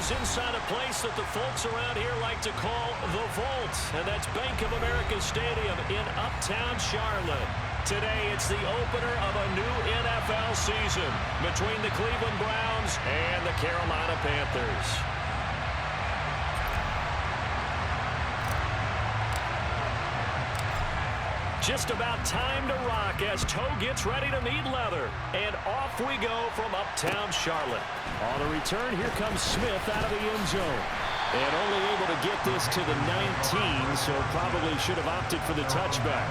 is inside a place that the folks around here like to call the Vault, and that's Bank of America Stadium in Uptown Charlotte. Today, it's the opener of a new NFL season between the Cleveland Browns and the Carolina Panthers. Just about time to rock as toe gets ready to meet leather. And off we go from Uptown Charlotte. On the return, here comes Smith out of the end zone. And only able to get this to the 19, so probably should have opted for the touchback.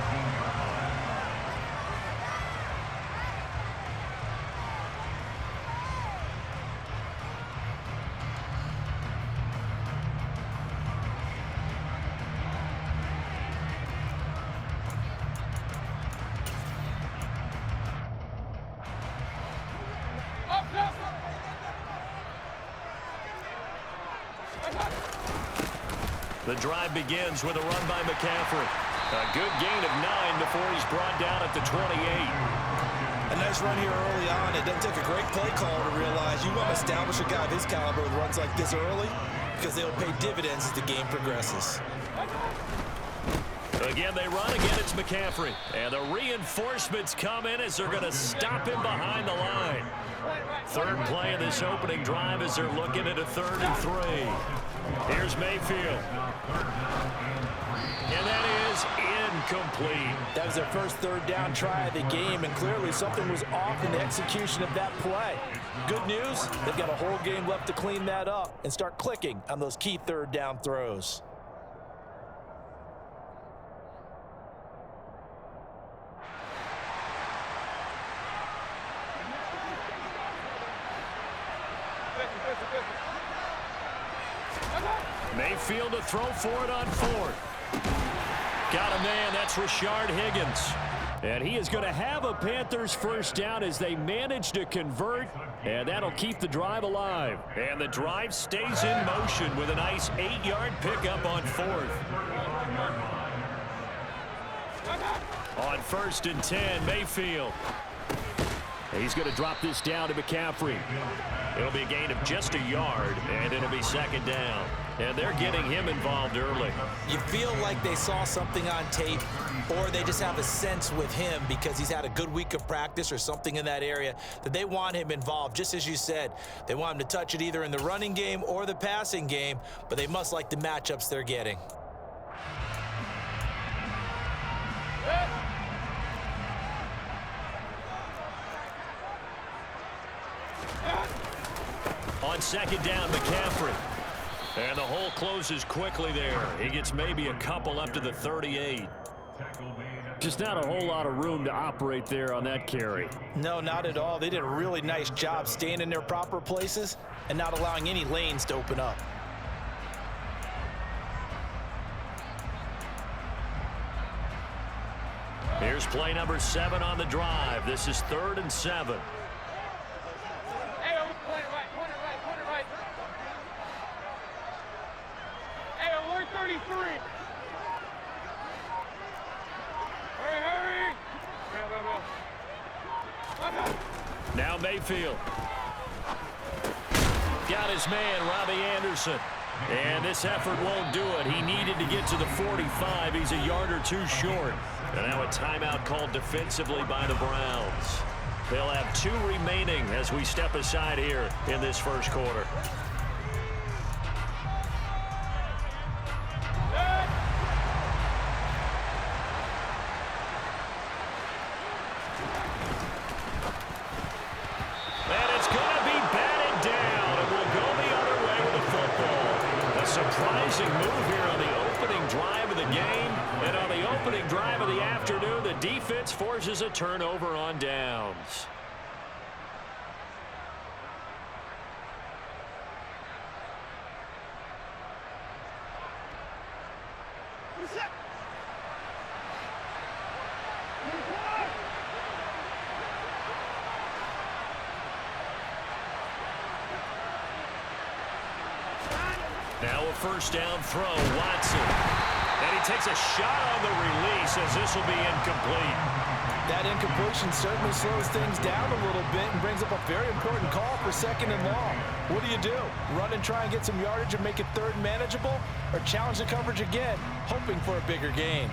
The drive begins with a run by McCaffrey. A good gain of 9 before he's brought down at the 28. A nice run here early on. It doesn't take a great play call to realize you want to establish a guy of his caliber with runs like this early because they'll pay dividends as the game progresses. Again, they run. Again, it's McCaffrey. And the reinforcements come in as they're going to stop him behind the line. Third play of this opening drive as they're looking at a 3rd and 3. Here's Mayfield. And that is incomplete. That was their first 3rd down try of the game, and clearly something was off in the execution of that play. Good news, they've got a whole game left to clean that up and start clicking on those key 3rd down throws. Mayfield to throw for it on 4th. Got a man, that's Rashard Higgins. And he is going to have a Panthers first down as they manage to convert, and that'll keep the drive alive. And the drive stays in motion with a nice 8-yard pickup on 4th. On 1st and 10, Mayfield. He's going to drop this down to McCaffrey. It'll be a gain of just a yard, and it'll be 2nd down. And they're getting him involved early. You feel like they saw something on tape, or they just have a sense with him because he's had a good week of practice or something in that area that they want him involved. Just as you said, they want him to touch it either in the running game or the passing game, but they must like the matchups they're getting. On 2nd down, McCaffrey. And the hole closes quickly there. He gets maybe a couple up to the 38. Just not a whole lot of room to operate there on that carry. No, not at all. They did a really nice job staying in their proper places and not allowing any lanes to open up. Here's play number 7 on the drive. This is 3rd and 7. Now Mayfield. Got his man, Robbie Anderson. And this effort won't do it. He needed to get to the 45. He's a yard or 2 short. And now a timeout called defensively by the Browns. They'll have 2 remaining as we step aside here in this first quarter. Surprising move here on the opening drive of the game. And on the opening drive of the afternoon, the defense forces a turnover on downs. Now a first down throw, Watson. And he takes a shot on the release as this will be incomplete. That incompletion certainly slows things down a little bit and brings up a very important call for 2nd and long. What do? Run and try and get some yardage and make it third manageable? Or challenge the coverage again, hoping for a bigger gain?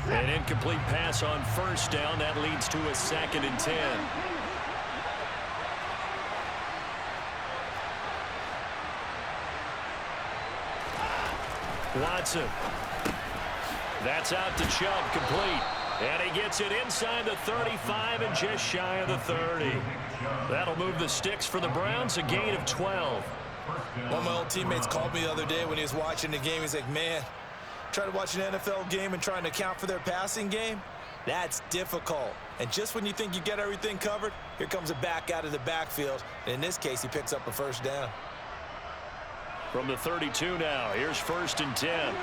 An incomplete pass on first down. That leads to a 2nd and 10. Watson. That's out to Chubb, complete. And he gets it inside the 35 and just shy of the 30. That'll move the sticks for the Browns, a gain of 12. One of my old teammates called me the other day when he was watching the game. He's like, man, trying to watch an NFL game and trying to account for their passing game? That's difficult. And just when you think you get everything covered, here comes a back out of the backfield. And in this case, he picks up a first down. From the 32 now, here's 1st and 10.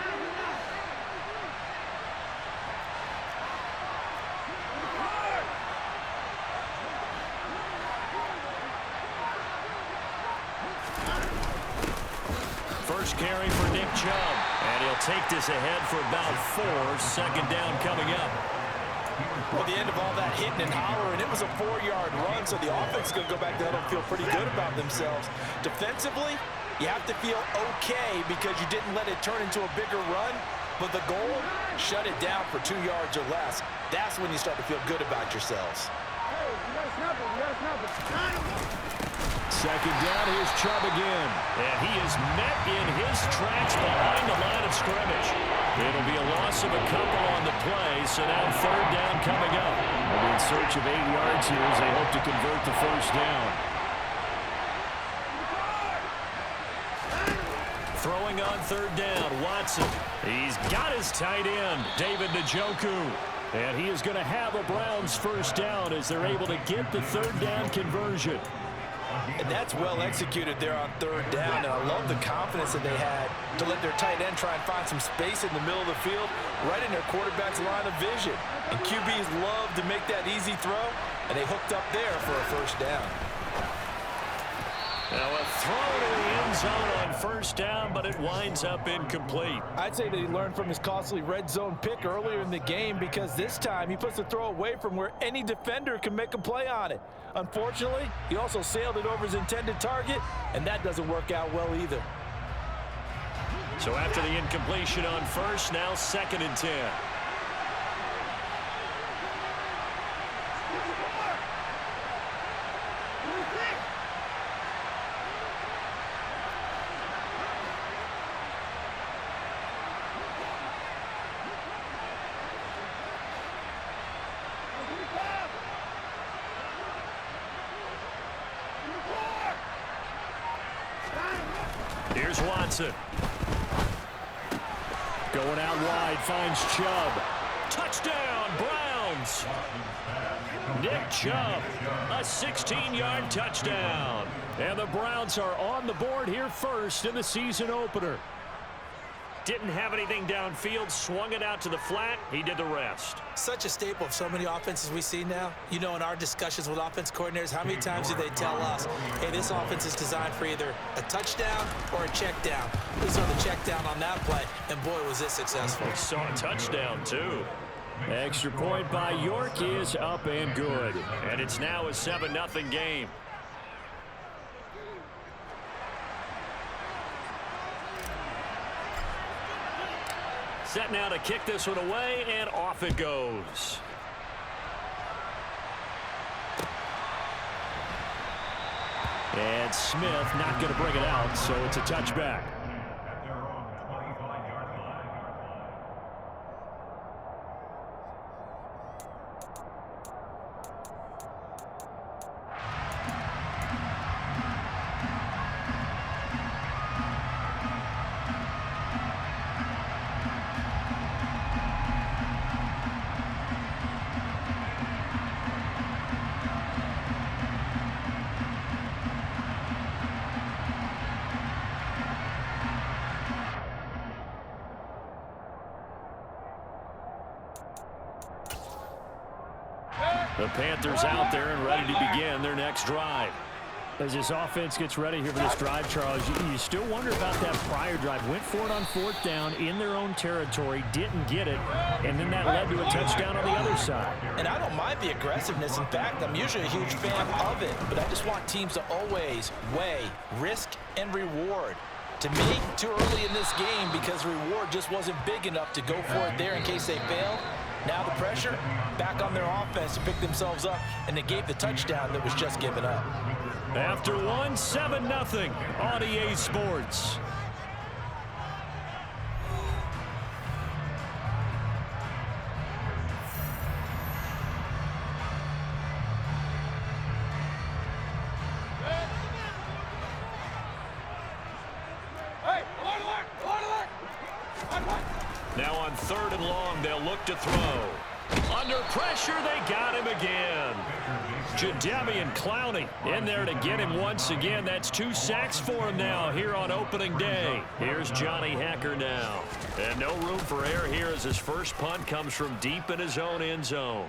First carry for Nick Chubb. And he'll take this ahead for about 4. 2nd down coming up. Well, at the end of all that hitting and hollering, it was a 4-yard run, so the offense is going to go back to huddle and feel pretty good about themselves. Defensively, you have to feel okay because you didn't let it turn into a bigger run, but the goal, shut it down for 2 yards or less. That's when you start to feel good about yourselves. Hey, you gotta snap it, you gotta snap it. 2nd down, here's Chubb again. And he is met in his tracks behind the line of scrimmage. It'll be a loss of a couple on the play, so now 3rd down coming up. They'll be in search of 8 yards here as they hope to convert the first down. Throwing on 3rd down, Watson. He's got his tight end, David Njoku. And he is going to have a Browns first down as they're able to get the 3rd down conversion. And that's well executed there on 3rd down, and I love the confidence that they had to let their tight end try and find some space in the middle of the field, right in their quarterback's line of vision. And QBs love to make that easy throw, and they hooked up there for a first down. Now a throw to the end zone on first down, but it winds up incomplete. I'd say that he learned from his costly red zone pick earlier in the game because this time he puts the throw away from where any defender can make a play on it. Unfortunately, he also sailed it over his intended target, and that doesn't work out well either. So after the incompletion on first, now 2nd and 10. Here's Watson. Going out wide, finds Chubb. Touchdown, Browns! Nick Chubb, a 16-yard touchdown. And the Browns are on the board here first in the season opener. Didn't have anything downfield, swung it out to the flat. He did the rest. Such a staple of so many offenses we see now. You know, in our discussions with offense coordinators, how many times do they tell us, hey, this offense is designed for either a touchdown or a check down. We saw the check down on that play, and boy, was it successful. Saw a touchdown, too. Extra point by York is up and good. And it's now a 7-0 game. Set now to kick this one away, and off it goes. And Smith not going to bring it out, so it's a touchback. The Panthers out there and ready to begin their next drive. As this offense gets ready here for this drive, Charles, you still wonder about that prior drive. Went for it on 4th down in their own territory, didn't get it, and then that led to a touchdown on the other side. And I don't mind the aggressiveness. In fact, I'm usually a huge fan of it, but I just want teams to always weigh risk and reward. To me, too early in this game because reward just wasn't big enough to go for it there in case they fail. Now the pressure back on their offense to pick themselves up, and they gave the touchdown that was just given up. After one, 7-0 on EA Sports. Now on 3rd and long, they'll look to throw. Under pressure, they got him again. Jadeveon Clowney in there to get him once again. That's 2 sacks for him now here on opening day. Here's Johnny Hacker now. And no room for error here as his first punt comes from deep in his own end zone.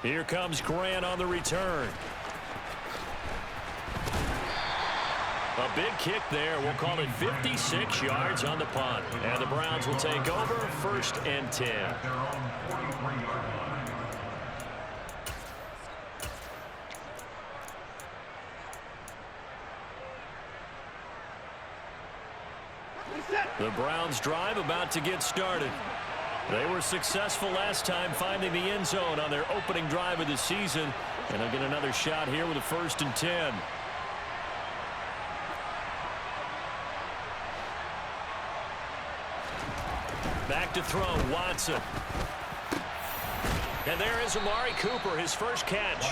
Here comes Grant on the return. A big kick there. We'll call it 56 yards on the punt. And the Browns will take over 1st and 10. The Browns drive about to get started. They were successful last time finding the end zone on their opening drive of the season. And they'll get another shot here with a 1st and 10. Back to throw, Watson. And there is Amari Cooper, his first catch.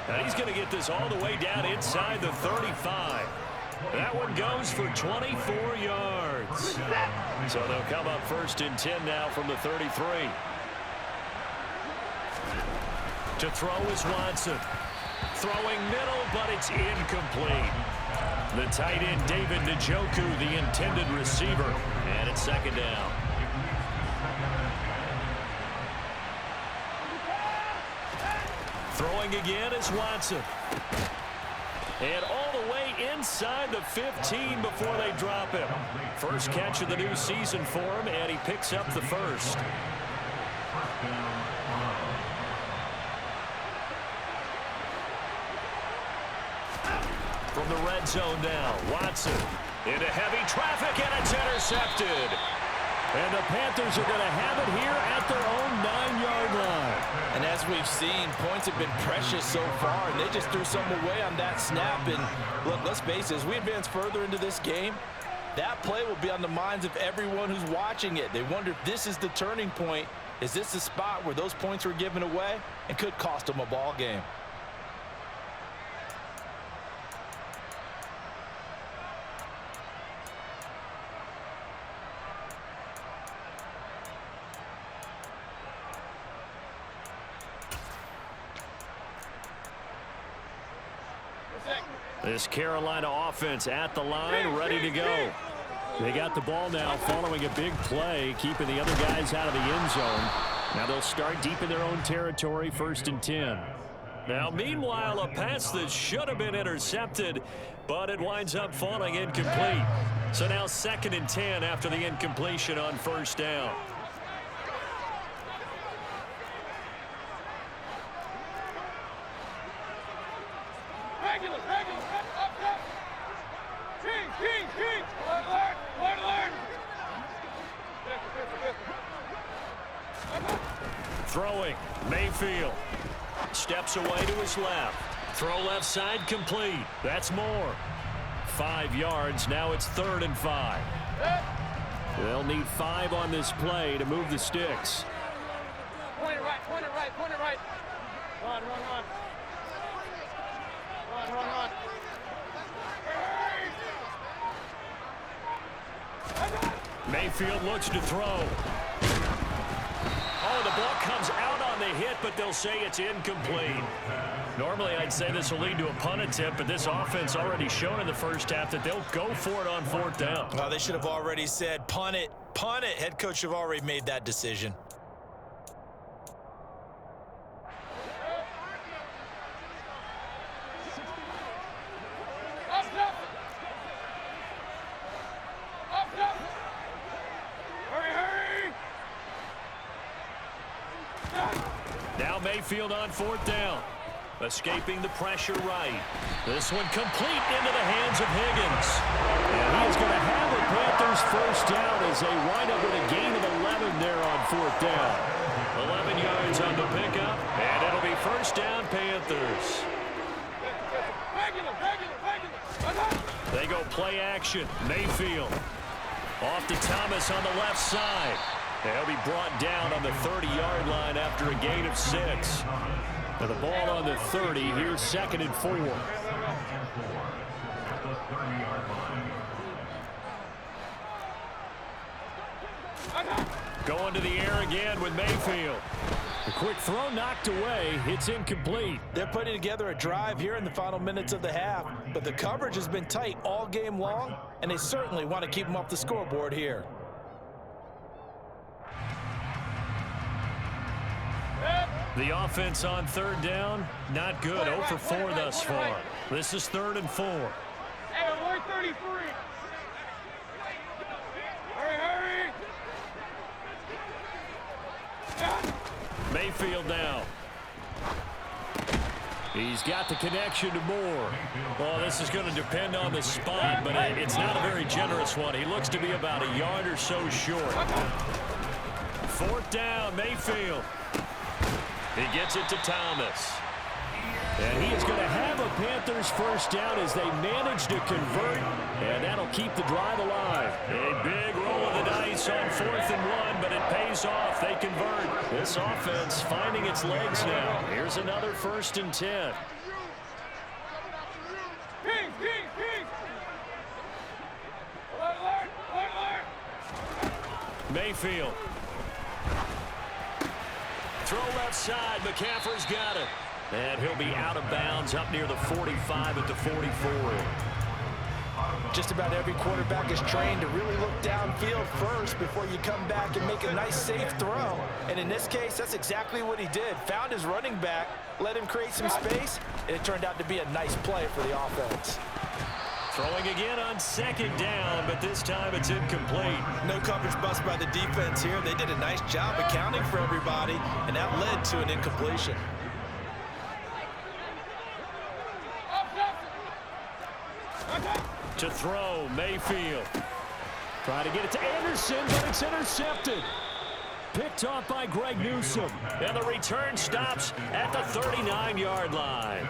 And he's going to get this all the way down inside the 35. That one goes for 24 yards. So they'll come up 1st and 10 now from the 33. To throw is Watson. Throwing middle, but it's incomplete. The tight end, David Njoku, the intended receiver. And it's 2nd down. Throwing again is Watson. And all the way inside the 15 before they drop him. First catch of the new season for him, and he picks up the first. From the red zone now, Watson into heavy traffic, and it's intercepted. And the Panthers are going to have it here at their own 9-yard line. And as we've seen, points have been precious so far, and they just threw some away on that snap. And look, let's face it, as we advance further into this game, that play will be on the minds of everyone who's watching it. They wonder if this is the turning point. Is this the spot where those points were given away and could cost them a ball game? This Carolina offense at the line, ready to go. They got the ball now following a big play, keeping the other guys out of the end zone. Now they'll start deep in their own territory, 1st and 10. Now, meanwhile, a pass that should have been intercepted, but it winds up falling incomplete. So now 2nd and 10 after the incompletion on 1st down. Throwing, Mayfield. Steps away to his left. Throw left side complete. That's more. 5 yards. Now it's 3rd and 5. They'll need 5 on this play to move the sticks. Point it right, point it right, point it right. Run, run, run. Run, run, run. Mayfield looks to throw. Oh, the ball comes out on the hit, but they'll say it's incomplete. Normally, I'd say this will lead to a punt attempt, but this offense already shown in the first half that they'll go for it on 4th down. Oh, they should have already said, punt it, punt it. Head coach have already made that decision. Mayfield on 4th down. Escaping the pressure right. This one complete into the hands of Higgins. And he is going to have a Panthers first down as they wind up with a gain of 11 there on 4th down. 11 yards on the pickup, and it'll be first down Panthers. They go play action. Mayfield off to Thomas on the left side. They'll be brought down on the 30-yard line after a gain of 6. With the ball on the 30, here's 2nd and 4. Going to the air again with Mayfield. The quick throw knocked away. It's incomplete. They're putting together a drive here in the final minutes of the half, but the coverage has been tight all game long, and they certainly want to keep them off the scoreboard here. The offense on 3rd down, not good. 0 for 4 thus far. This is 3rd and 4. Hey, 133. Hurry, hurry. Mayfield now. He's got the connection to Moore. Well, this is going to depend on the spot, but it's not a very generous one. He looks to be about a yard or so short. 4th down, Mayfield. He gets it to Thomas. And he is going to have a Panthers first down as they manage to convert, and that'll keep the drive alive. A big roll of the dice on 4th and 1, but it pays off. They convert. This offense finding its legs now. Here's another 1st and 10. Mayfield. Throw left side. McCaffrey's got it. And he'll be out of bounds up near the 45 at the 44. Just about every quarterback is trained to really look downfield first before you come back and make a nice safe throw. And in this case, that's exactly what he did. Found his running back, let him create some space, and it turned out to be a nice play for the offense. Throwing again on 2nd down, but this time it's incomplete. No coverage bust by the defense here. They did a nice job accounting for everybody, and that led to an incompletion. To throw, Mayfield. Try to get it to Anderson, but it's intercepted. Picked off by Greg Newsome. And the return stops at the 39-yard line.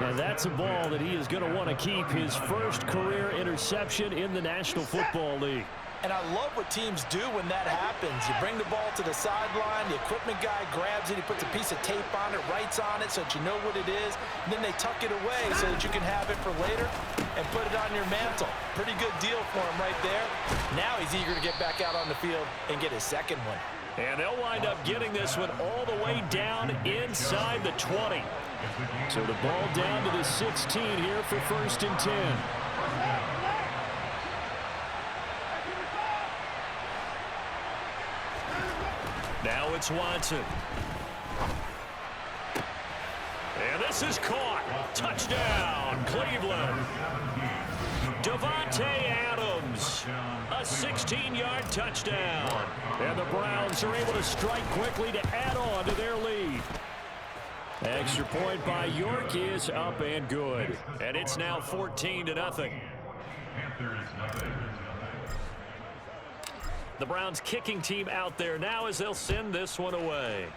And that's a ball that he is going to want to keep, his first career interception in the National Football League. And I love what teams do when that happens. You bring the ball to the sideline, the equipment guy grabs it, he puts a piece of tape on it, writes on it so that you know what it is, and then they tuck it away so that you can have it for later and put it on your mantle. Pretty good deal for him right there. Now he's eager to get back out on the field and get his 2nd one. And they'll wind up getting this one all the way down inside the 20. So the ball down to the 16 here for 1st and 10. Now it's Watson. And this is caught. Touchdown, Cleveland. Davante Adams. A 16-yard touchdown. And the Browns are able to strike quickly to add on to their lead. Extra point by York is up and good. And it's now 14-0. The Browns kicking team out there now as they'll send this one away.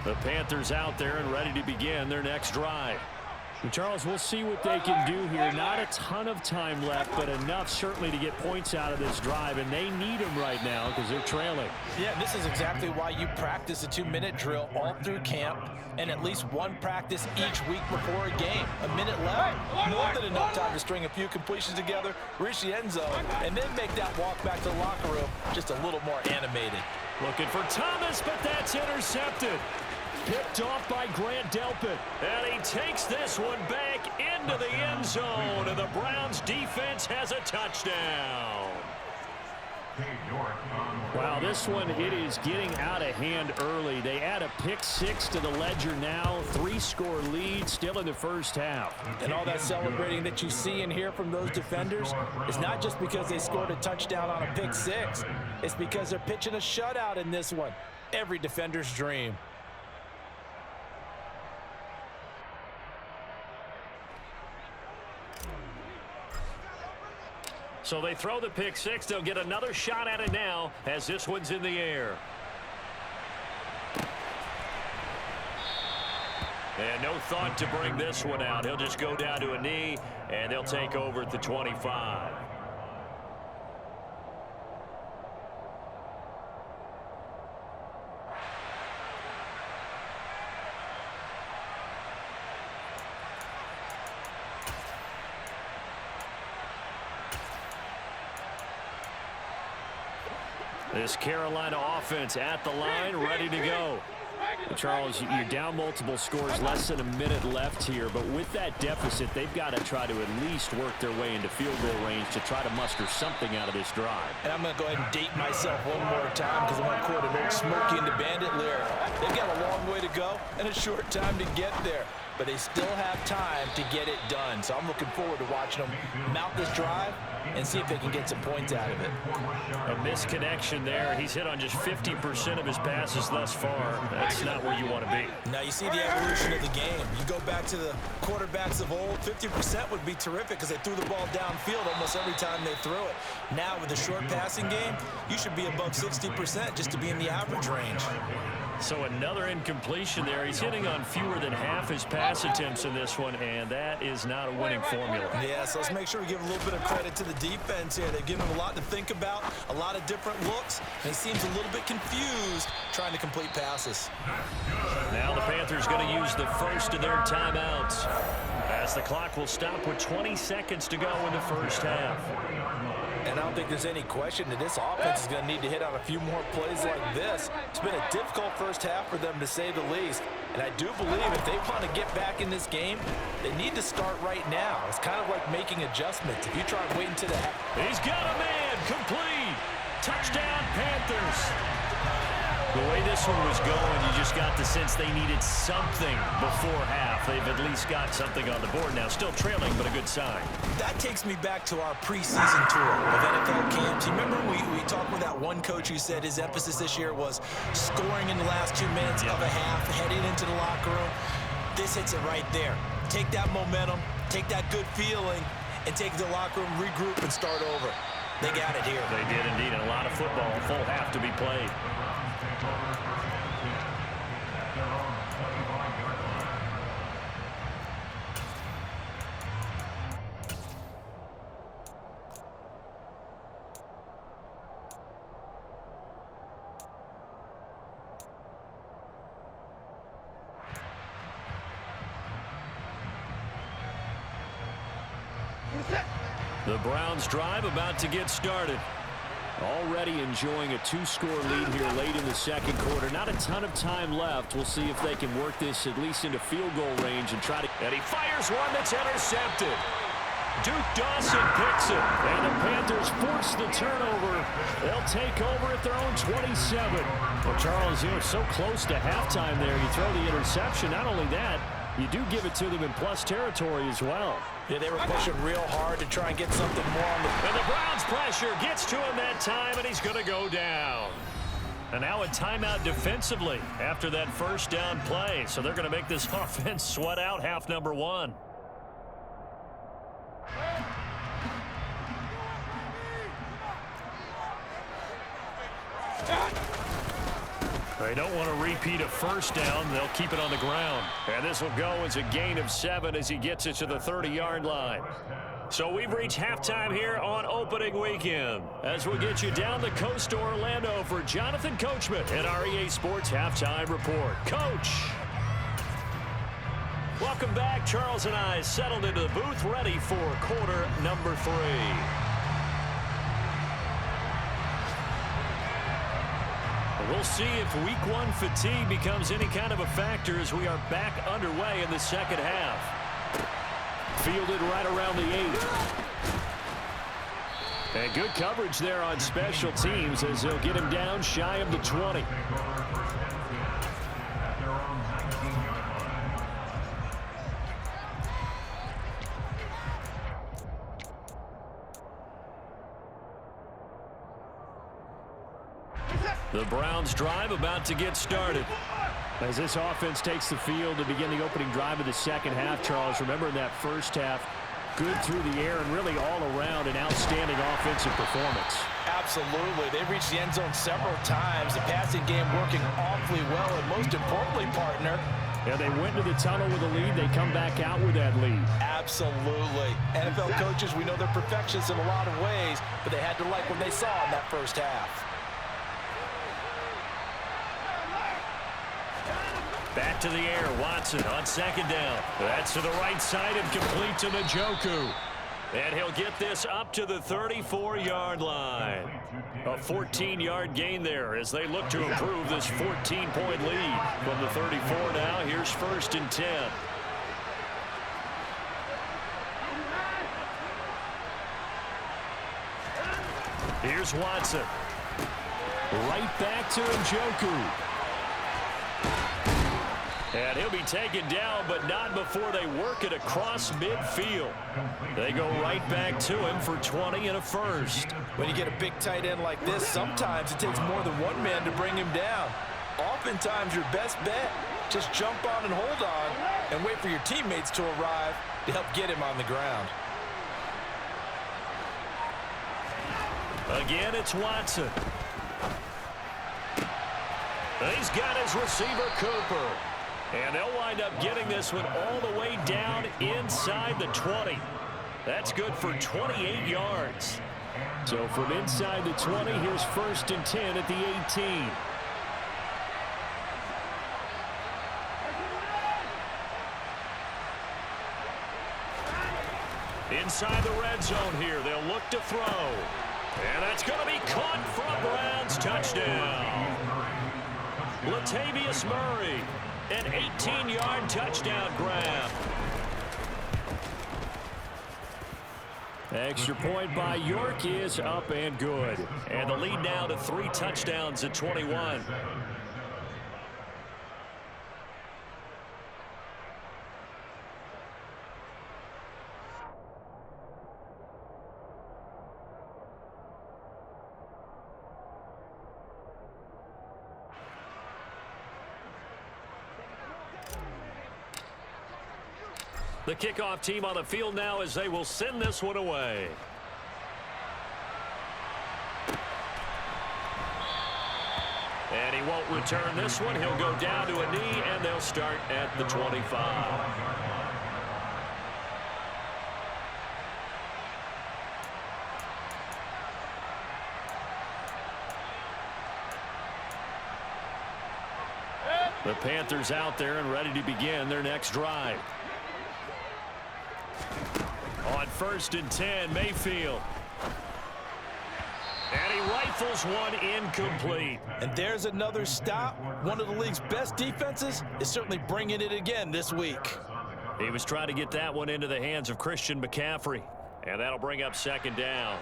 The Panthers out there and ready to begin their next drive. Charles, we'll see what they can do here. Not a ton of time left, but enough certainly to get points out of this drive, and they need them right now because they're trailing. Yeah, this is exactly why you practice a 2-minute drill all through camp and at least one practice each week before a game. A minute left, more than enough time to string a few completions together, reach the end zone, and then make that walk back to the locker room just a little more animated. Looking for Thomas, but that's intercepted. Picked off by Grant Delpit. And he takes this one back into the end zone, and the Browns defense has a touchdown. Wow, this one, it is getting out of hand early. They add a pick 6 to the ledger now. 3-score lead still in the first half. And all that celebrating that you see and hear from those defenders is not just because they scored a touchdown on a pick 6. It's because they're pitching a shutout in this one. Every defender's dream. So they throw the pick 6. They'll get another shot at it now as this one's in the air. And no thought to bring this one out. He'll just go down to a knee, and they'll take over at the 25. This Carolina offense at the line, ready to go. Charles, you're down multiple scores, less than a minute left here, but with that deficit, they've got to try to at least work their way into field goal range to try to muster something out of this drive. And I'm going to go ahead and date myself one more time because I want to quote an old Smokey and the Bandit lyric. They've got a long way to go and a short time to get there, but they still have time to get it done. So I'm looking forward to watching them mount this drive and see if they can get some points out of it. A misconnection there. He's hit on just 50% of his passes thus far. That's not where you want to be. Now you see the evolution of the game. You go back to the quarterbacks of old, 50% would be terrific because they threw the ball downfield almost every time they threw it. Now with the short passing game, you should be above 60% just to be in the average range. So another incompletion there. He's hitting on fewer than half his pass attempts in this one, and that is not a winning formula. Yeah, so let's make sure we give a little bit of credit to the defense here. They've given him a lot to think about, a lot of different looks, and he seems a little bit confused trying to complete passes. Now the Panthers going to use the first of their timeouts as the clock will stop with 20 seconds to go in the first half. And I don't think there's any question that this offense is going to need to hit on a few more plays like this. It's been a difficult first half for them, to say the least. And I do believe if they want to get back in this game, they need to start right now. It's kind of like making adjustments. If you try and wait until the half. He's got a man. Complete. Touchdown, Panthers. The way this one was going, you just got the sense they needed something before half. They've at least got something on the board now. Still trailing, but a good sign. That takes me back to our preseason tour of NFL camps. You remember we talked with that one coach who said his emphasis this year was scoring in the last 2 minutes of a half, heading into the locker room. This hits it right there. Take that momentum, take that good feeling, and take it to the locker room, regroup, and start over. They got it here. They did indeed, and a lot of football, a full half to be played. The Browns drive about to get started. Already enjoying a 2-score lead here late in the second quarter. Not a ton of time left. We'll see if they can work this at least into field goal range and try to... And he fires one that's intercepted. Duke Dawson picks it. And the Panthers force the turnover. They'll take over at their own 27. Well, Charles, you're so close to halftime there. You throw the interception. Not only that, you do give it to them in plus territory as well. Yeah, they were pushing real hard to try and get something more on the... And the Browns pressure gets to him that time, and he's going to go down. And now a timeout defensively after that first down play. So they're going to make this offense sweat out half number one. They don't want to repeat a first down. They'll keep it on the ground. And this will go as a gain of 7 as he gets it to the 30-yard line. So we've reached halftime here on opening weekend. As we'll get you down the coast to Orlando for Jonathan Coachman at our EA Sports Halftime Report. Coach! Welcome back. Charles and I settled into the booth ready for quarter number 3. We'll see if week 1 fatigue becomes any kind of a factor as we are back underway in the second half. Fielded right around the 8. And good coverage there on special teams as they'll get him down shy of the 20. The Browns drive about to get started. As this offense takes the field to begin the opening drive of the second half, Charles, remember in that first half, good through the air and really all around an outstanding offensive performance. Absolutely. They reached the end zone several times. The passing game working awfully well, and most importantly, partner, yeah, they went to the tunnel with a lead. They come back out with that lead. Absolutely. NFL coaches, we know they're perfectionists in a lot of ways, but they had to like what they saw in that first half. Back to the air, Watson on second down. That's to the right side and complete to Njoku. And he'll get this up to the 34-yard line. A 14-yard gain there as they look to improve this 14-point lead. From the 34 now, here's 1st and 10. Here's Watson. Right back to Njoku. And he'll be taken down, but not before they work it across midfield. They go right back to him for 20 and a first. When you get a big tight end like this, sometimes it takes more than one man to bring him down. Oftentimes, your best bet, just jump on and hold on and wait for your teammates to arrive to help get him on the ground. Again, it's Watson. He's got his receiver, Cooper. And they'll wind up getting this one all the way down inside the 20. That's good for 28 yards. So from inside the 20, here's 1st and 10 at the 18. Inside the red zone here, they'll look to throw. And that's going to be caught for a Browns touchdown. Latavius Murray. An 18-yard touchdown grab. Extra point by York is up and good. And the lead now to 3 touchdowns at 21. The kickoff team on the field now as they will send this one away. And he won't return this one. He'll go down to a knee, and they'll start at the 25. The Panthers out there and ready to begin their next drive. On 1st and 10, Mayfield. And he rifles one incomplete. And there's another stop. One of the league's best defenses is certainly bringing it again this week. He was trying to get that one into the hands of Christian McCaffrey. And that'll bring up 2nd down.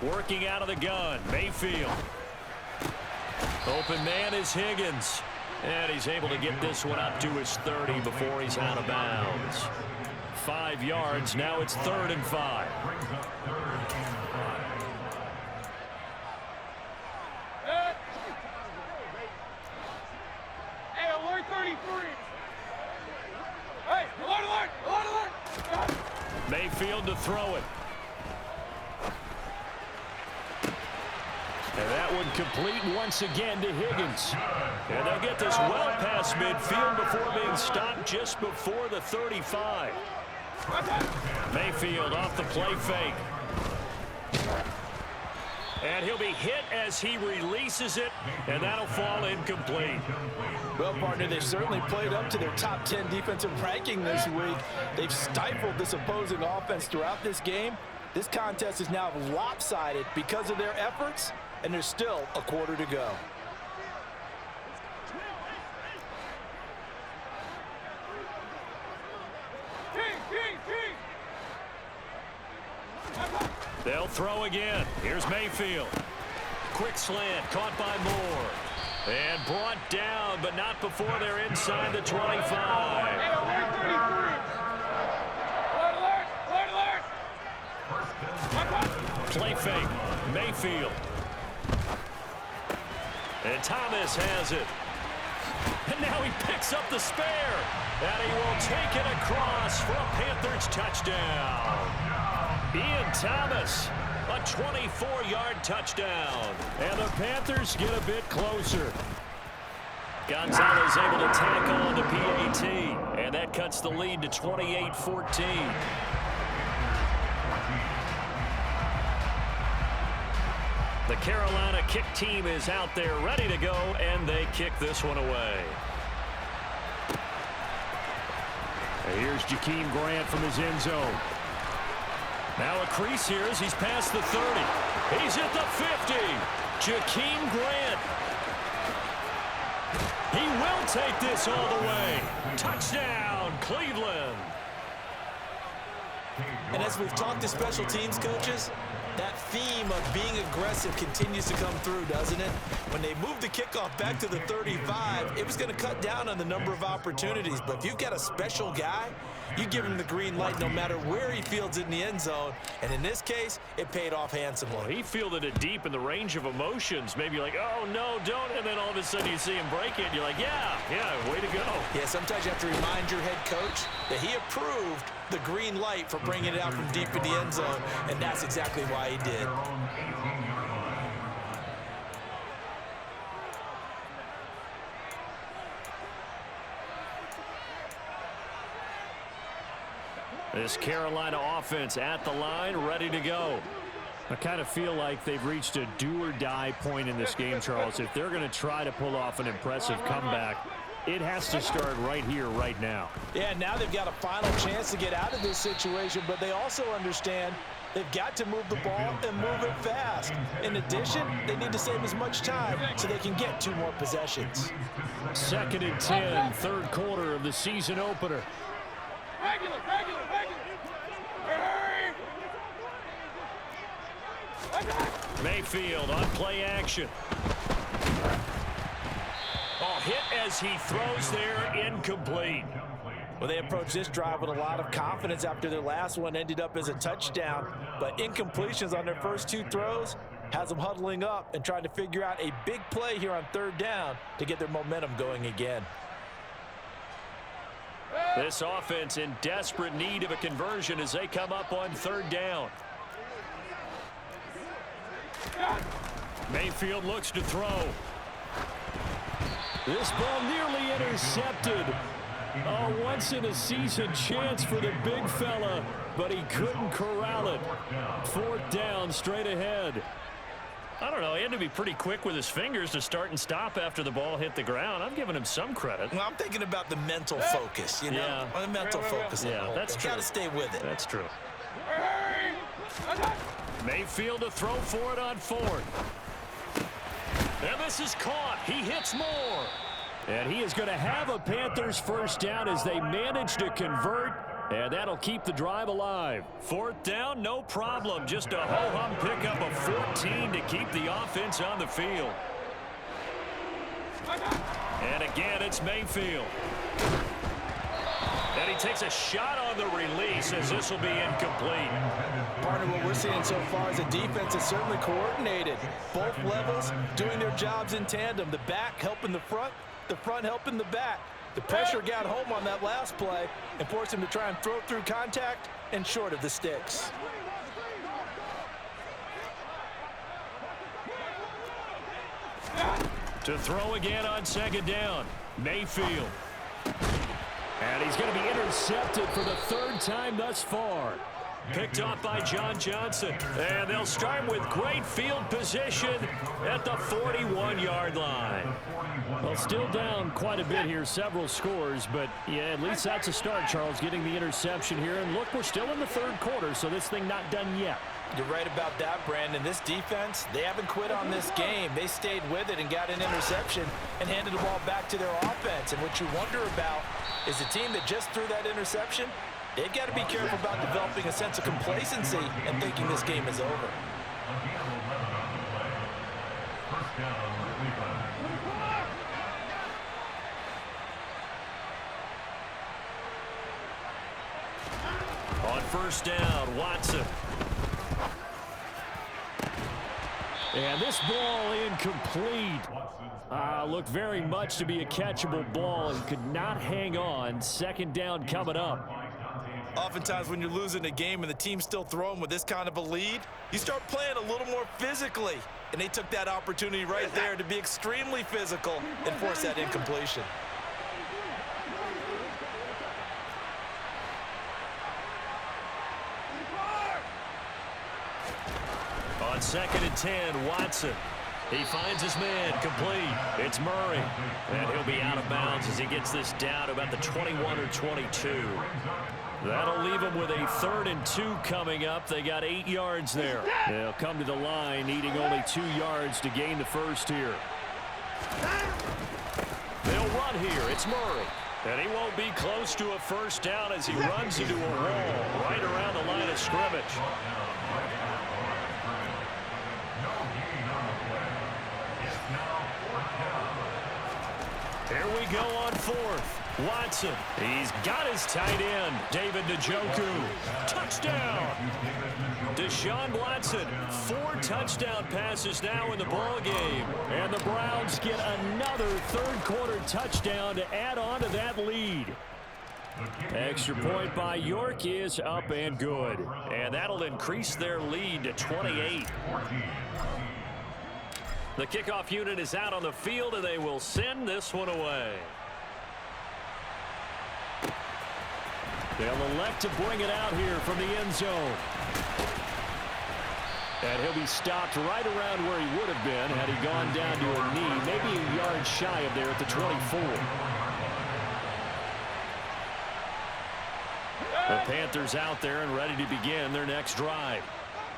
Working out of the gun, Mayfield. Open man is Higgins. And he's able to get this one up to his 30 before he's out of bounds. 5 yards, now it's 3rd and 5. Mayfield to throw it. And that one complete once again to Higgins. And they'll get this well past midfield before being stopped just before the 35. Mayfield off the play fake. And he'll be hit as he releases it, and that'll fall incomplete. Well, partner, they've certainly played up to their top 10 defensive ranking this week. They've stifled this opposing offense throughout this game. This contest is now lopsided because of their efforts, and there's still a quarter to go. They'll throw again. Here's Mayfield. Quick slant, caught by Moore. And brought down, but not before they're inside the 25. Play fake, Mayfield. And Thomas has it. And now he picks up the spare. And he will take it across for a Panthers touchdown. Ian Thomas, a 24-yard touchdown. And the Panthers get a bit closer. Gonzalez able to tack on the PAT. And that cuts the lead to 28-14. The Carolina kick team is out there ready to go, and they kick this one away. And here's Jakeem Grant from his end zone. Now a crease here as he's past the 30. He's at the 50. Jakeem Grant. He will take this all the way. Touchdown, Cleveland. And as we've talked to special teams coaches, that theme of being aggressive continues to come through, doesn't it? When they moved the kickoff back to the 35, it was going to cut down on the number of opportunities. But if you've got a special guy, you give him the green light no matter where he fields it in the end zone. And in this case, it paid off handsomely. Well, he fielded it deep in the range of emotions. Maybe you're like, oh, no, don't. And then all of a sudden you see him break it. And you're like, yeah, way to go. Yeah, sometimes you have to remind your head coach that he approved the green light for bringing it out from deep in the end zone. And that's exactly why he did. This Carolina offense at the line, ready to go. I kind of feel like they've reached a do-or-die point in this game, Charles. If they're going to try to pull off an impressive comeback, it has to start right here, right now. Yeah, now they've got a final chance to get out of this situation, but they also understand they've got to move the ball and move it fast. In addition, they need to save as much time so they can get 2 more possessions. 2nd and 10, third quarter of the season opener. Regular. Mayfield on play action. Oh, hit as he throws there, incomplete. Well, they approached this drive with a lot of confidence after their last one ended up as a touchdown. But incompletions on their first 2 throws has them huddling up and trying to figure out a big play here on 3rd down to get their momentum going again. This offense in desperate need of a conversion as they come up on 3rd down. Mayfield looks to throw. This ball nearly intercepted. A once-in-a-season chance for the big fella, but he couldn't corral it. 4th down, straight ahead. I don't know. He had to be pretty quick with his fingers to start and stop after the ball hit the ground. I'm giving him some credit. Well, I'm thinking about the mental focus, you know? Yeah. The mental focus. Yeah, that's true. Got to stay with it. That's true. Mayfield to throw for it on 4th. And this is caught. He hits Moore. And he is going to have a Panthers first down as they manage to convert. And that'll keep the drive alive. 4th down, no problem. Just a ho-hum pickup of 14 to keep the offense on the field. And again, it's Mayfield. And he takes a shot on the release as this will be incomplete. Partner, what we're seeing so far is a defense that's certainly coordinated. Both levels doing their jobs in tandem. The back helping the front helping the back. The pressure got home on that last play and forced him to try and throw through contact and short of the sticks. To throw again on second down. Mayfield. And he's going to be intercepted for the third time thus far. Picked off by John Johnson. And they'll start with great field position at the 41-yard line. Well, still down quite a bit here, several scores, but yeah, at least that's a start, Charles, getting the interception here. And look, we're still in the third quarter, so this thing not done yet. You're right about that, Brandon. This defense, they haven't quit on this game. They stayed with it and got an interception and handed the ball back to their offense. And what you wonder about is the team that just threw that interception, they've got to be careful about developing a sense of complacency and thinking this game is over. On first down, Watson. And this ball incomplete. Looked very much to be a catchable ball and could not hang on. Second down coming up. Oftentimes when you're losing a game and the team's still throwing with this kind of a lead, you start playing a little more physically. And they took that opportunity right there to be extremely physical and force that incompletion. On second and 10, Watson. He finds his man complete. It's Murray. And he'll be out of bounds as he gets this down to about the 21 or 22. That'll leave him with a 3rd and 2 coming up. They got 8 yards there. They'll come to the line needing only 2 yards to gain the first here. They'll run here. It's Murray. And he won't be close to a first down as he runs into a wall right around the line of scrimmage. Here we go on 4th. Watson. He's got his tight end, David Njoku. Touchdown. Deshaun Watson, 4 touchdown passes now in the ball game. And the Browns get another third-quarter touchdown to add on to that lead. Extra point by York is up and good. And that'll increase their lead to 28. The kickoff unit is out on the field, and they will send this one away. They'll elect to bring it out here from the end zone. And he'll be stopped right around where he would have been had he gone down to a knee, maybe a yard shy of there at the 24. The Panthers out there and ready to begin their next drive.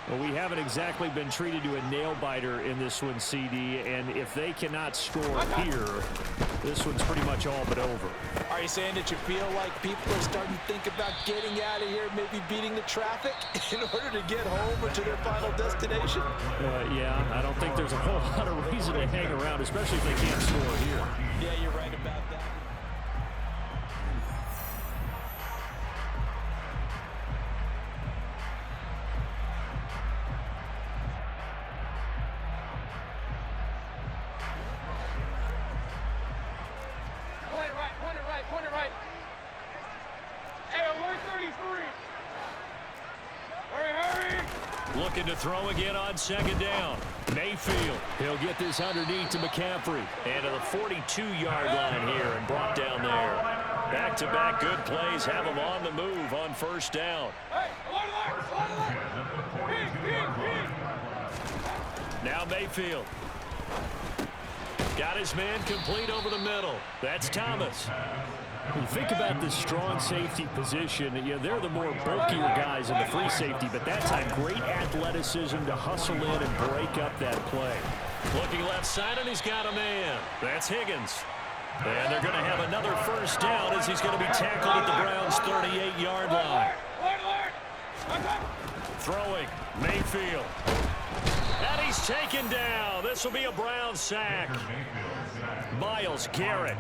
Well, we haven't exactly been treated to a nail-biter in this one, CD, and if they cannot score here, this one's pretty much all but over. Are you saying that you feel like people are starting to think about getting out of here, maybe beating the traffic in order to get home or to their final destination? Yeah, I don't think there's a whole lot of reason to hang around, especially if they can't score here. Yeah, you're right about that. Looking to throw again on second down. Mayfield. He'll get this underneath to McCaffrey. And to the 42-yard line here and brought down there. Back-to-back good plays have him on the move on first down. Now Mayfield. Got his man complete over the middle. That's Thomas. When you think about this strong safety position, they're the more bulkier guys in the free safety, but that time great athleticism to hustle in and break up that play. Looking left side, and he's got a man. That's Higgins. And they're going to have another first down as he's going to be tackled at the Browns' 38-yard line. Throwing, Mayfield. And he's taken down. This will be a Browns sack. Myles Garrett.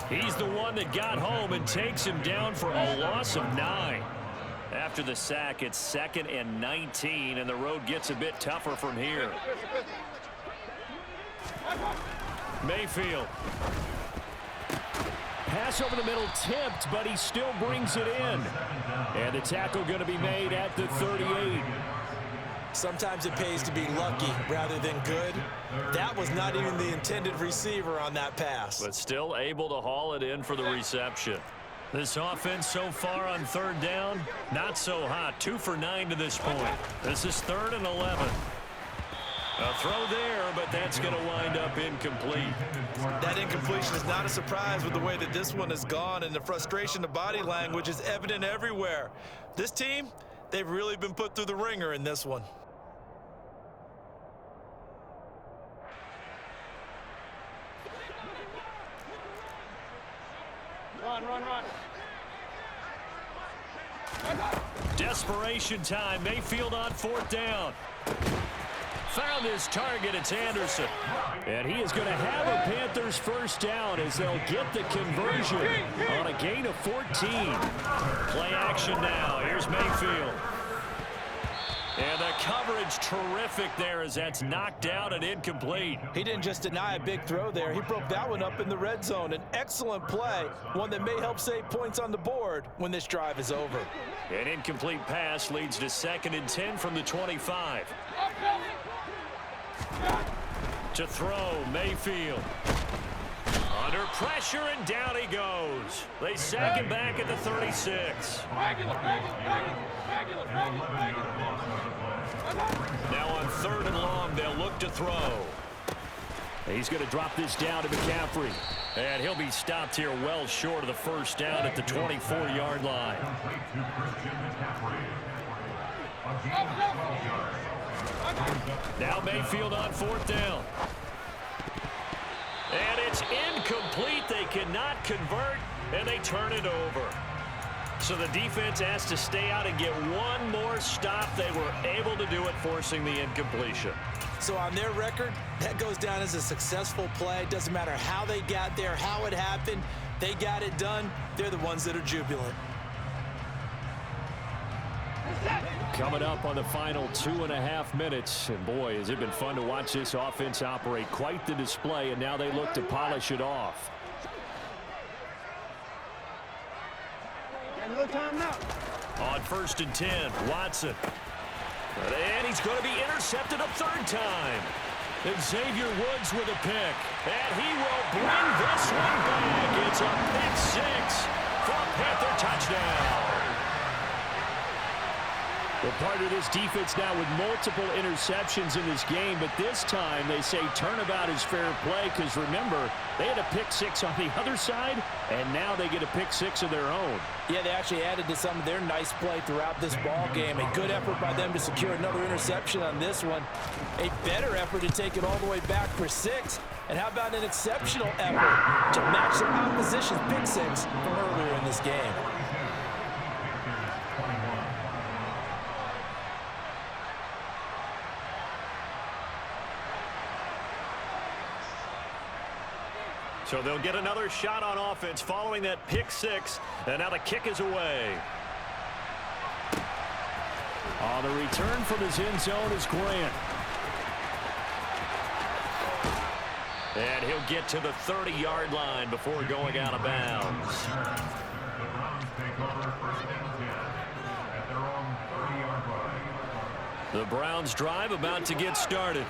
He's the one that got home and takes him down for a loss of 9. After the sack, it's 2nd and 19, and the road gets a bit tougher from here. Mayfield. pass over the middle tipped, but he still brings it in. And the tackle going to be made at the 38. Sometimes it pays to be lucky rather than good. That was not even the intended receiver on that pass. But still able to haul it in for the reception. This offense so far on third down, not so hot. 2 for 9 to this point. This is 3rd and 11. A throw there, but that's going to wind up incomplete. That incompletion is not a surprise with the way that this one has gone, and the frustration of body language is evident everywhere. This team, they've really been put through the ringer in this one. Run. Desperation time. Mayfield on 4th down. Found his target. It's Anderson. And he is going to have a Panthers first down as they'll get the conversion on a gain of 14. Play action now. Here's Mayfield. And the coverage terrific there as that's knocked out and incomplete. He didn't just deny a big throw there. He broke that one up in the red zone. An excellent play, one that may help save points on the board when this drive is over. An incomplete pass leads to 2nd and 10 from the 25. To throw, Mayfield. Under pressure, and down he goes. They sack him back at the 36. Now on 3rd and long, they'll look to throw. He's going to drop this down to McCaffrey. And he'll be stopped here well short of the first down at the 24-yard line. Now Mayfield on 4th down. And it's incomplete. They cannot convert, and they turn it over. So the defense has to stay out and get one more stop. They were able to do it, forcing the incompletion. So on their record, that goes down as a successful play. Doesn't matter how they got there, how it happened. They got it done. They're the ones that are jubilant. Coming up on the final 2.5 minutes. And boy, has it been fun to watch this offense operate. Quite the display, and now they look to polish it off. No time now. On 1st and 10, Watson. And he's going to be intercepted a 3rd time. And Xavier Woods with a pick. And he will bring this one back. It's a pick 6 for a Panther touchdown. Well, part of this defense now with multiple interceptions in this game, but this time they say turnabout is fair play because, remember, they had a pick 6 on the other side, and now they get a pick 6 of their own. Yeah, they actually added to some of their nice play throughout this ball game. A good effort by them to secure another interception on this one. A better effort to take it all the way back for 6. And how about an exceptional effort to match their opposition's pick 6 from earlier in this game. So they'll get another shot on offense following that pick 6. And now the kick is away. On the return from his end zone is Grant. And he'll get to the 30-yard line before going out of bounds. The Browns drive about to get started.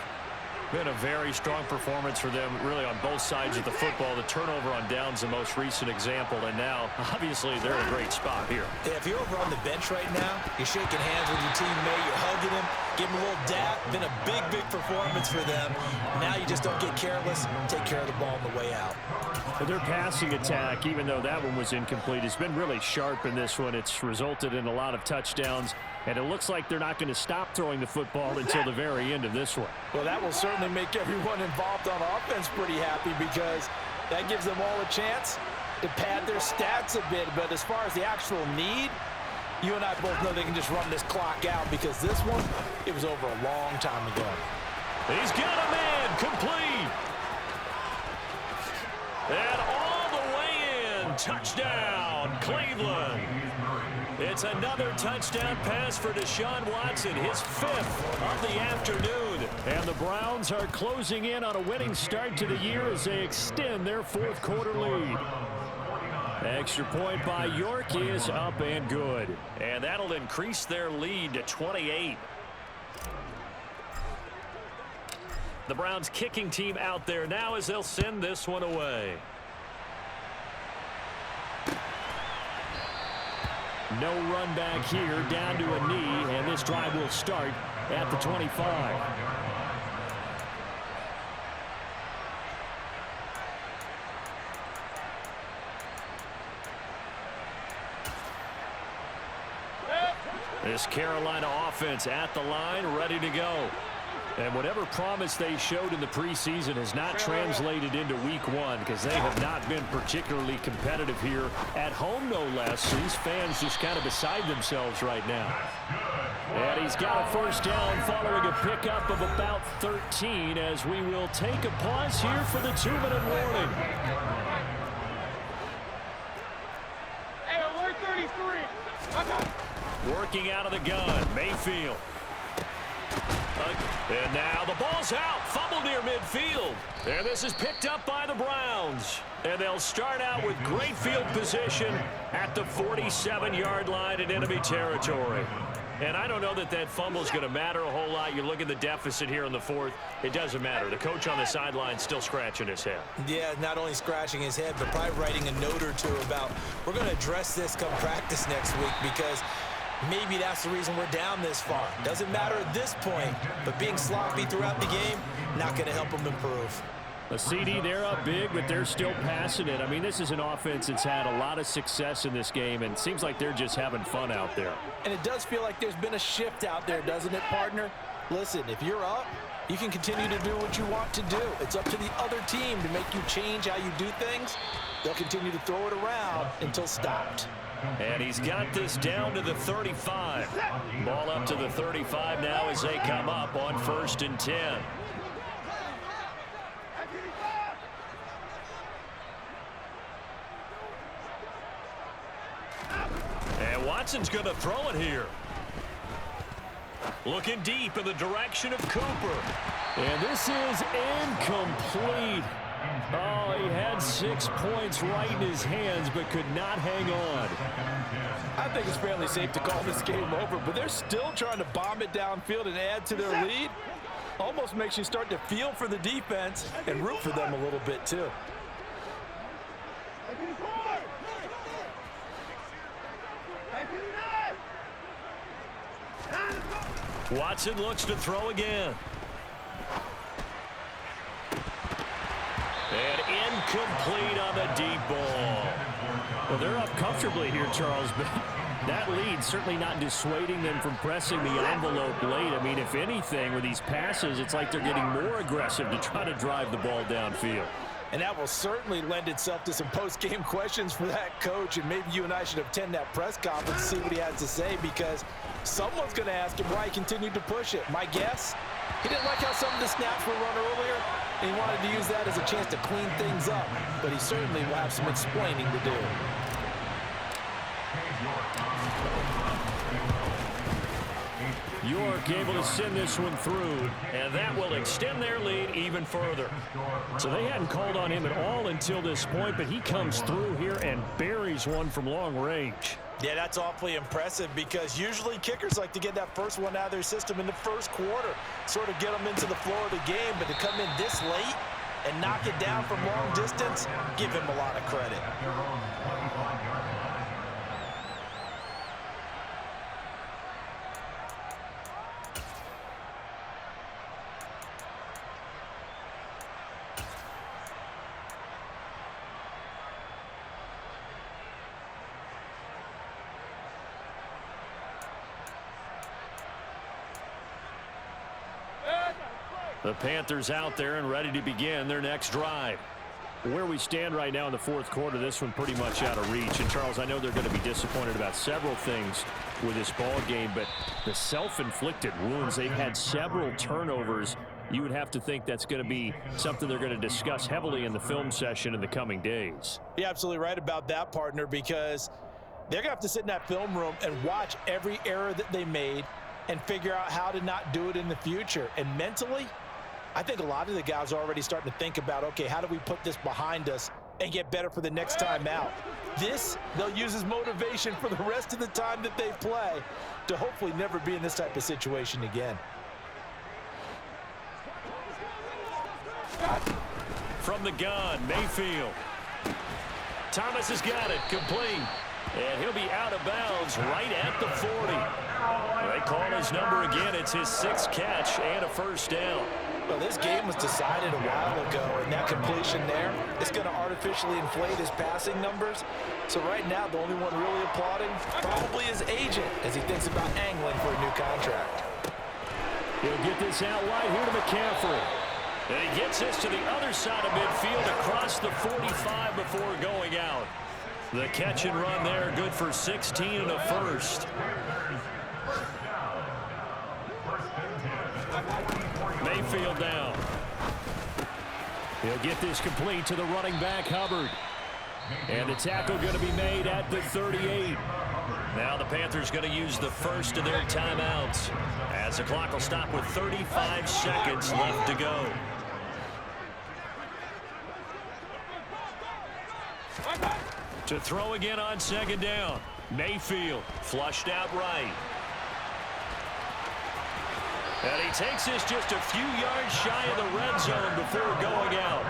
Been a very strong performance for them, really, on both sides of the football. The turnover on downs, the most recent example, and now, obviously, they're in a great spot here. Yeah, if you're over on the bench right now, you're shaking hands with your teammate, you're hugging him, giving him a little dap. Been a big, big performance for them. Now you just don't get careless, take care of the ball on the way out. But their passing attack, even though that one was incomplete, has been really sharp in this one. It's resulted in a lot of touchdowns. And it looks like they're not going to stop throwing the football until the very end of this one. Well, that will certainly make everyone involved on offense pretty happy because that gives them all a chance to pad their stats a bit. But as far as the actual need, you and I both know they can just run this clock out because this one, it was over a long time ago. He's got a man complete. And all the way in. Touchdown, Cleveland. It's another touchdown pass for Deshaun Watson, his 5th of the afternoon. And the Browns are closing in on a winning start to the year as they extend their 4th quarter lead. Extra point by York is up and good. And that'll increase their lead to 28. The Browns kicking team out there now as they'll send this one away. No run back here, down to a knee, and this drive will start at the 25. This Carolina offense at the line, ready to go. And whatever promise they showed in the preseason has not translated into week one because they have not been particularly competitive here at home, no less. These fans just kind of beside themselves right now. And he's got a first down following a pickup of about 13 as we will take a pause here for the 2-minute warning. Hey, alert 33. Working out of the gun, Mayfield. And now the ball's out. Fumble near midfield. And this is picked up by the Browns. And they'll start out with great field position at the 47-yard line in enemy territory. And I don't know that that fumble is going to matter a whole lot. You look at the deficit here in the fourth. It doesn't matter. The coach on the sideline still scratching his head. Yeah, not only scratching his head, but probably writing a note or two about we're going to address this come practice next week because maybe that's the reason we're down this far. Doesn't matter at this point, but being sloppy throughout the game, not going to help them improve. A CD, they're up big, but they're still passing it. I mean, this is an offense that's had a lot of success in this game, and it seems like they're just having fun out there. And it does feel like there's been a shift out there, doesn't it, partner? Listen, if you're up, you can continue to do what you want to do. It's up to the other team to make you change how you do things. They'll continue to throw it around until stopped. And he's got this down to the 35. Ball up to the 35 now as they come up on 1st and 10. And Watson's going to throw it here. Looking deep in the direction of Cooper. And this is incomplete. Oh, he had 6 points right in his hands, but could not hang on. I think it's fairly safe to call this game over, but they're still trying to bomb it downfield and add to their lead. Almost makes you start to feel for the defense and root for them a little bit, too. Watson looks to throw again. And incomplete on the deep ball. Well, they're up comfortably here, Charles, but that lead certainly not dissuading them from pressing the envelope late. I mean, if anything, with these passes, it's like they're getting more aggressive to try to drive the ball downfield. And that will certainly lend itself to some post-game questions for that coach, and maybe you and I should attend that press conference to see what he has to say, because someone's going to ask him why he continued to push it. My guess, he didn't like how some of the snaps were run earlier, and he wanted to use that as a chance to clean things up, but he certainly will have some explaining to do. York able to send this one through, and that will extend their lead even further. So they hadn't called on him at all until this point, but he comes through here and buries one from long range. Yeah, that's awfully impressive because usually kickers like to get that first one out of their system in the first quarter, sort of get them into the flow of the game, but to come in this late and knock it down from long distance, give him a lot of credit. The Panthers out there and ready to begin their next drive. Where we stand right now in the fourth quarter, this one pretty much out of reach. And, Charles, I know they're going to be disappointed about several things with this ball game, but the self-inflicted wounds, they've had several turnovers. You would have to think that's going to be something they're going to discuss heavily in the film session in the coming days. You're absolutely right about that, partner, because they're going to have to sit in that film room and watch every error that they made and figure out how to not do it in the future. And mentally, I think a lot of the guys are already starting to think about, okay, how do we put this behind us and get better for the next time out? This, they'll use as motivation for the rest of the time that they play to hopefully never be in this type of situation again. From the gun, Mayfield. Thomas has got it, complete. And he'll be out of bounds right at the 40. They call his number again. It's his 6th catch and a first down. Well, this game was decided a while ago, and that completion there is going to artificially inflate his passing numbers. So right now, the only one really applauding probably his agent as he thinks about angling for a new contract. He'll get this out wide here to McCaffrey. And he gets this to the other side of midfield across the 45 before going out. The catch and run there, good for 16 and a first. Mayfield down. He'll get this complete to the running back, Hubbard. And the tackle going to be made at the 38. Now the Panthers going to use the first of their timeouts as the clock will stop with 35 seconds left to go. To throw again on second down. Mayfield flushed out right. And he takes this just a few yards shy of the red zone before going out.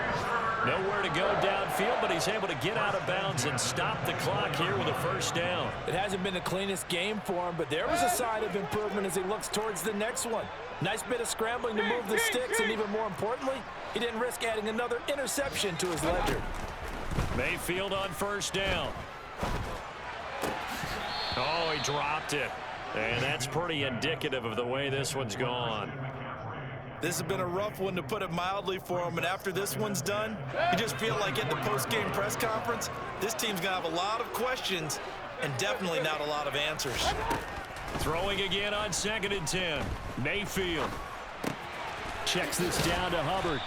Nowhere to go downfield, but he's able to get out of bounds and stop the clock here with a first down. It hasn't been the cleanest game for him, but there was a sign of improvement as he looks towards the next one. Nice bit of scrambling to move the sticks, and even more importantly, he didn't risk adding another interception to his ledger. Mayfield on first down. Oh, he dropped it. And that's pretty indicative of the way this one's gone. This has been a rough one, to put it mildly, for him. And after this one's done, you just feel like at the post-game press conference, this team's going to have a lot of questions and definitely not a lot of answers. Throwing again on 2nd and 10. Mayfield checks this down to Hubbard.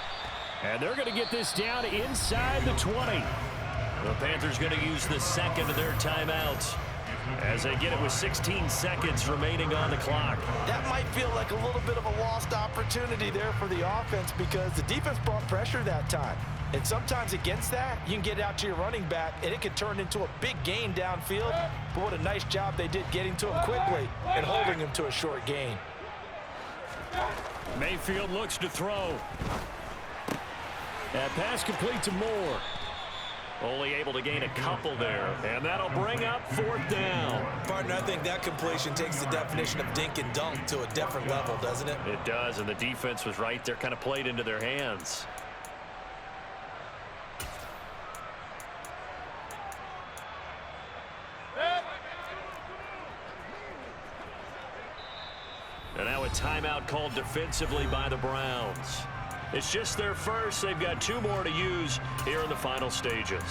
And they're going to get this down inside the 20. The Panthers going to use the second of their timeouts as they get it with 16 seconds remaining on the clock. That might feel like a little bit of a lost opportunity there for the offense because the defense brought pressure that time. And sometimes against that, you can get out to your running back, and it can turn into a big gain downfield. But what a nice job they did getting to him quickly and holding him to a short gain. Mayfield looks to throw. That pass complete to Moore. Only able to gain a couple there, and that'll bring up 4th down. Partner, I think that completion takes the definition of dink and dunk to a different level, doesn't it? It does, and the defense was right there, kind of played into their hands. And now a timeout called defensively by the Browns. It's just their first. They've got 2 more to use here in the final stages.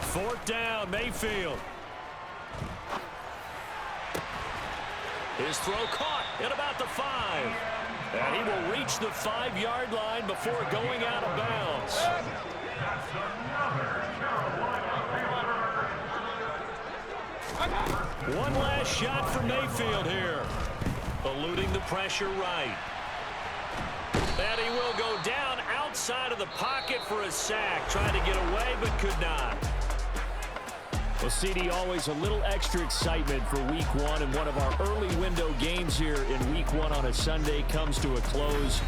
Fourth down, Mayfield. His throw caught at about the 5. And he will reach the 5-yard line before going out of bounds. One last shot for Mayfield here. Eluding the pressure right. And he will go down outside of the pocket for a sack. Trying to get away, but could not. Well, CD, always a little extra excitement for Week 1, and one of our early window games here in Week 1 on a Sunday comes to a close.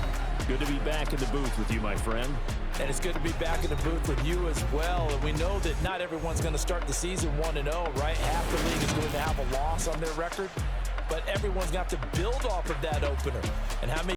Good to be back in the booth with you, my friend. And it's good to be back in the booth with you as well. And we know that not everyone's going to start the season 1-0, right? Half the league is going to have a loss on their record. But everyone's got to build off of that opener. And how many